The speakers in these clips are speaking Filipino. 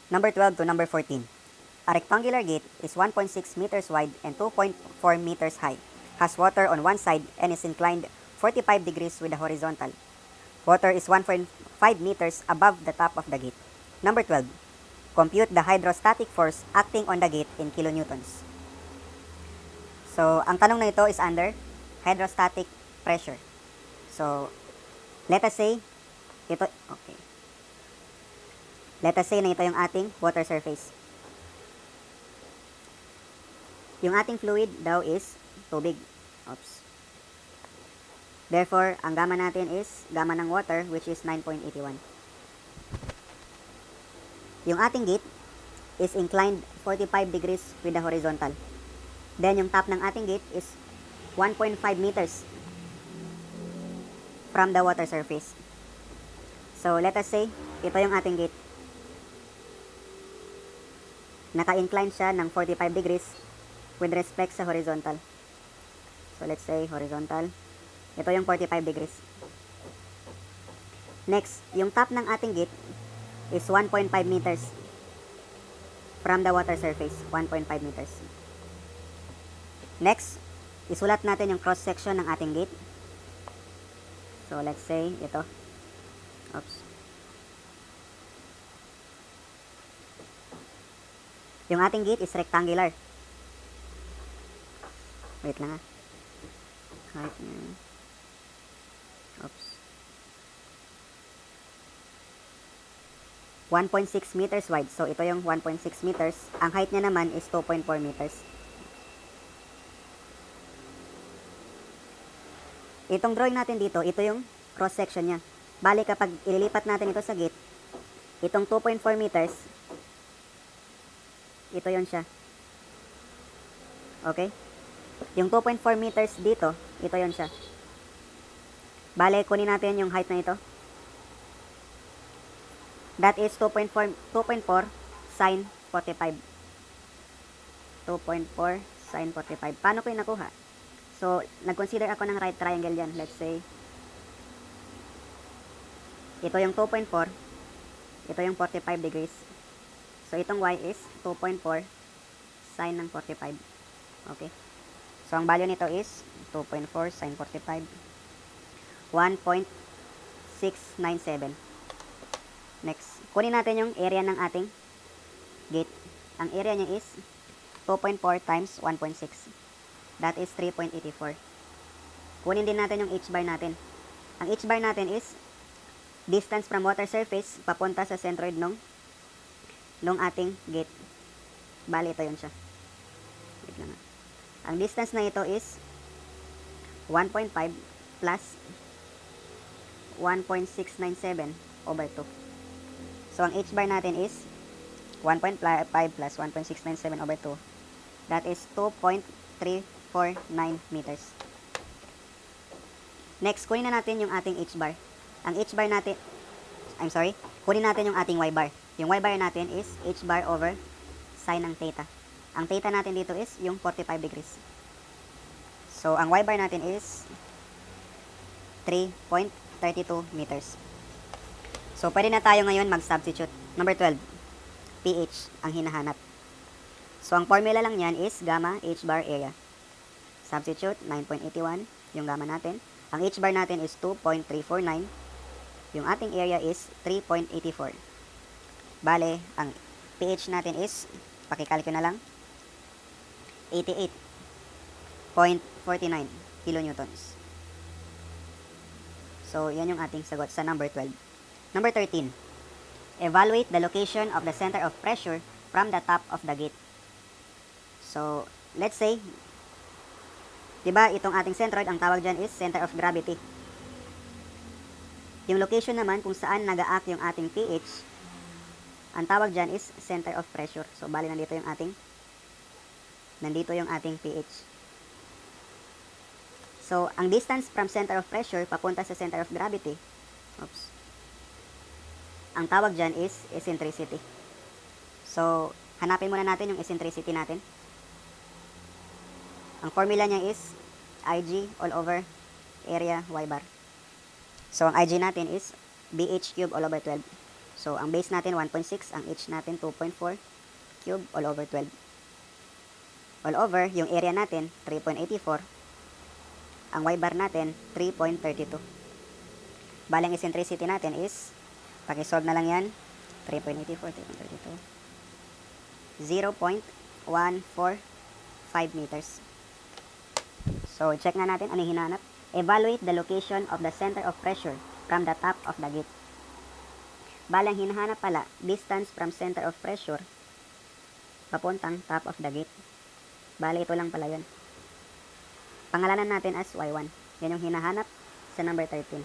Number 12 to number 14. A rectangular gate is 1.6 meters wide and 2.4 meters high, has water on one side and is inclined 45 degrees with the horizontal. Water is 1.5 meters above the top of the gate. Number 12. Compute the hydrostatic force acting on the gate in kilonewtons. So, ang tanong na ito is under hydrostatic pressure. So, let us say, Let us say na ito yung ating water surface. Yung ating fluid daw is tubig. Oops. Therefore, ang gamma natin is gamma ng water, which is 9.81. Yung ating gate is inclined 45 degrees with the horizontal. Then, yung top ng ating gate is 1.5 meters from the water surface. So, let us say, ito yung ating gate. Naka-incline siya ng 45 degrees with respect sa horizontal. So, let's say horizontal. Ito yung 45 degrees. Next, yung top ng ating gate is 1.5 meters from the water surface. 1.5 meters. Next, isulat natin yung cross-section ng ating gate. So, let's say ito. Oops. Yung ating gate is rectangular. Wait lang ha. Height niya. Oops. 1.6 meters wide. So, ito yung 1.6 meters. Ang height niya naman is 2.4 meters. Itong drawing natin dito, ito yung cross-section niya. Bali, kapag ililipat natin ito sa gate, itong 2.4 meters, ito yon siya. Okay? Yung 2.4 meters dito, ito yon siya. Bale, kunin natin yung height na ito. That is 2.4 sin 45. 2.4 sin 45. Paano ko yung nakuha? So, nag-consider ako ng right triangle yan. Let's say, ito yung 2.4. Ito yung 45 degrees. So, itong y is 2.4 sin ng 45. Okay. So, ang value nito is 2.4 sin 45. 1.697. Next. Kunin natin yung area ng ating gate. Ang area niya is 2.4 times 1.6. That is 3.84. Kunin din natin yung h-bar natin. Ang h-bar natin is distance from water surface papunta sa centroid nung ating gate. Bali, ito yun siya. Wait lang. Ang distance na ito is 1.5 plus 1.697 over 2. So, ang h-bar natin is 1.5 plus 1.697 over 2. That is 2.349 meters. Next, kunin na natin yung ating h-bar. Ang h-bar natin, kunin natin yung ating y-bar. Yung y-bar natin is h-bar over sin ng theta. Ang theta natin dito is yung 45 degrees. So, ang y-bar natin is 3.32 meters. So, pwede na tayo ngayon mag-substitute. Number 12, pH ang hinahanap. So, ang formula lang yan is gamma h-bar area. Substitute, 9.81 yung gamma natin. Ang h-bar natin is 2.349. Yung ating area is 3.84. Bale, ang pH natin is, pakikalko na lang, 88.49 kilonewtons. So, yan yung ating sagot sa number 12. Number 13. Evaluate the location of the center of pressure from the top of the gate. So, let's say, diba, itong ating centroid, ang tawag dyan is center of gravity. Yung location naman kung saan nag-a-act yung ating pH, ang tawag dyan is center of pressure. So, bali nandito yung ating pH. So, ang distance from center of pressure papunta sa center of gravity, ang tawag dyan is eccentricity. So, hanapin muna natin yung eccentricity natin. Ang formula niya is Ig all over area y bar. So, ang Ig natin is BH cube all over 12. So, ang base natin 1.6, ang h natin 2.4 cube all over 12. All over, yung area natin 3.84. Ang y bar natin 3.32. Balang eccentricity natin is, pakisolve na lang yan, 3.84, 3.32, 0.145 meters. So, check na natin ano yung hinanap. Evaluate the location of the center of pressure from the top of the gate. Balang hinahanap pala, distance from center of pressure papuntang top of the gate. Bale, ito lang pala yun. Pangalanan natin as y1. Yan yung hinahanap sa number 13.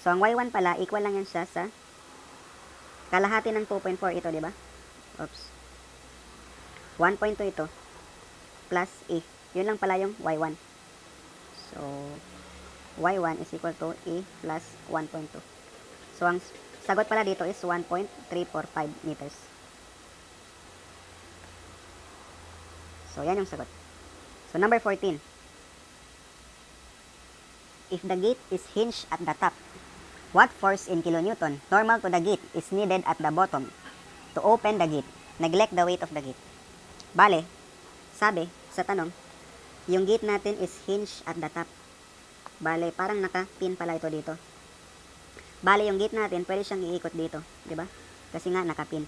So, ang y1 pala, equal lang yan siya sa kalahati ng 2.4 ito, di ba? Oops. 1.2 ito plus e. Yun lang pala yung y1. So, y1 is equal to e plus 1.2. So, ang sagot pala dito is 1.345 meters. So, yan yung sagot. So, number 14. If the gate is hinged at the top, what force in kilonewton normal to the gate is needed at the bottom to open the gate? Neglect the weight of the gate. Bale, sabi sa tanong, yung gate natin is hinged at the top. Bale, parang naka-pin pala ito dito. Bale, yung gate natin, pwede siyang iikot dito. Diba? Kasi nga, naka-pin.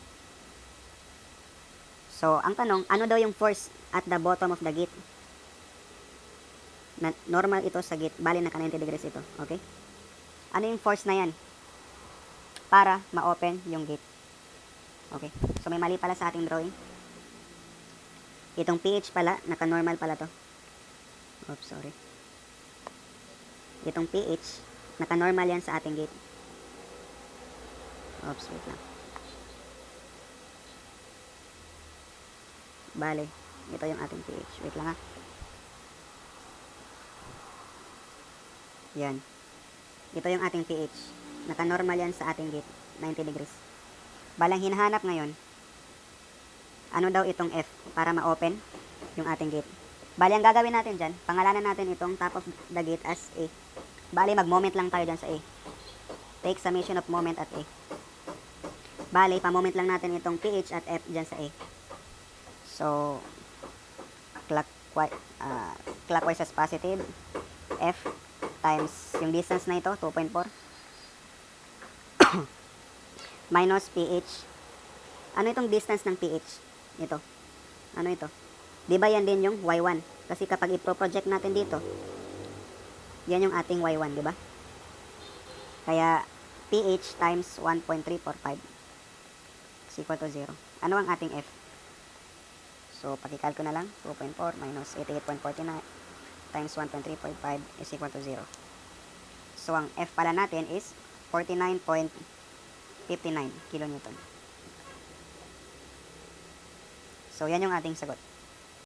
So, ang tanong, ano daw yung force at the bottom of the gate? Normal ito sa gate. Bale, naka 90 degrees ito. Okay? Ano yung force na yan? Para ma-open yung gate. Okay? So, may mali pala sa ating drawing. Itong pH pala, naka-normal pala to. Oops, sorry. Itong pH, naka-normal yan sa ating gate. Oops, wait lang. Bale, ito yung ating pH. Wait lang ha. Yan. Ito yung ating pH. Naka-normal yan sa ating gate. 90 degrees. Balang hinahanap ngayon, ano daw itong F para ma-open yung ating gate. Bali, ang gagawin natin dyan, pangalanan natin itong top of the gate as A. Bali, mag-moment lang tayo dyan sa A. Take summation of moment at A. Bali, pa-moment lang natin itong PH at F dyan sa A. So, clockwise as positive, F times yung distance na ito, 2.4, minus PH. Ano itong distance ng PH? Ito. Ano ito? Di ba yan din yung y1? Kasi kapag i-project natin dito, yan yung ating y1, di ba? Kaya, PH times 1.345 is equal to 0. Ano ang ating F? So, pakikalko na lang. 2.4 minus 88.49 times 1.345 is equal to 0. So, ang F pala natin is 49.59 kilonewton. So, yan yung ating sagot.